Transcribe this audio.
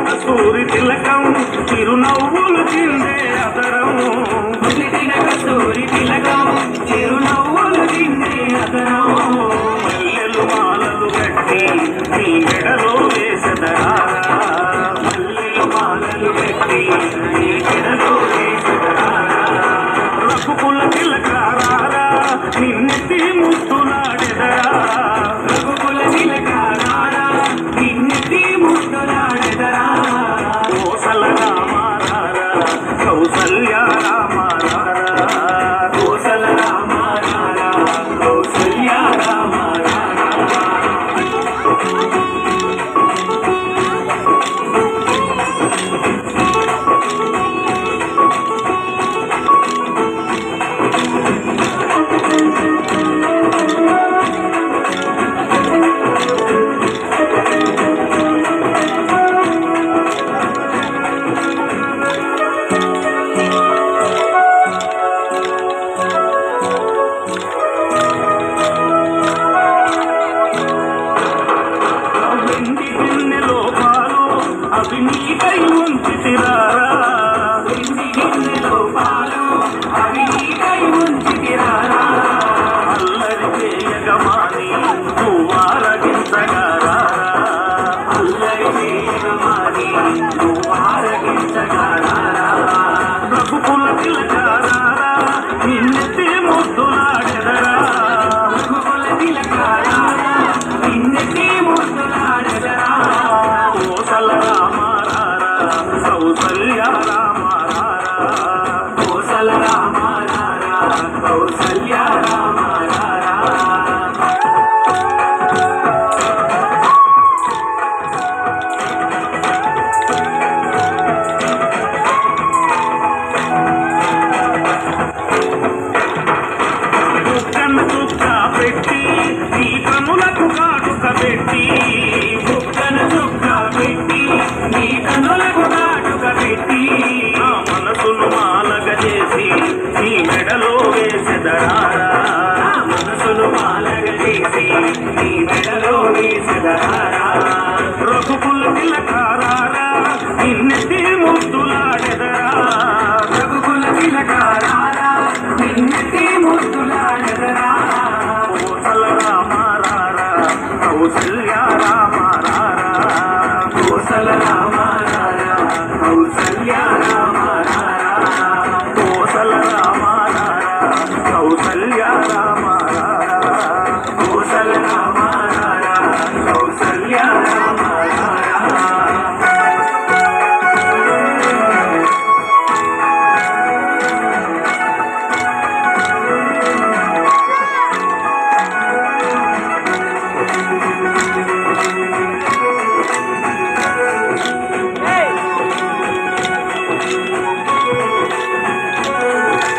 కస్తూరి తిలకం చిరునవ్వులు చిందే అదరం కస్తూరి తిలకం చిరునవ్వులు చిందే అదరం మల్లెలు మాలలు కట్టి నీ మెడలో వేసదరా మల్లెలు మాలలు కట్టి నీ మెడలో వేసదరా రఘుకుల తిలకారా నిన్నెత్తి ముద్దులాడెదరా రఘుకుల తిలకారా నిన్నెత్తి ముద్దులాడెదరా కౌసల్య రామ కౌసల రామ కౌసల్య రామ నీకై ఉంచితిరారా నీకై ఉంచితిరారా అల్లరి చేయగమాని నువ్వారగించగారా అల్లరి చేయగమాని నువ్వారగించగారా రఘుకుల తిలకారా నిన్నెత్తి ముద్దులాడెదరా రఘుకుల తిలకారా నిన్నెత్తి ముద్దులాడెదరా కోసల కౌసల్య రామ కౌసల రామ కౌసల్య రామ బుక్కను చుక్క పెట్టి నీ కనులకు కాటుక పెట్టి బుక్కను చుక్క పెట్టి నీ కనులకు పెట్టి నా మనసును మాలగ చేసి నీ మెడలో వేసెదరా మనసును మాలగ చేసి నీ మెడలో వేసెదరా రఘుకుల తిలకారా నిన్నెత్తి ముద్దులాడెదరా రఘుకుల తిలకారా నిన్నెత్తి ముద్దులాడెదరా కోసల రామ కౌసల్య రామ కోసల రామ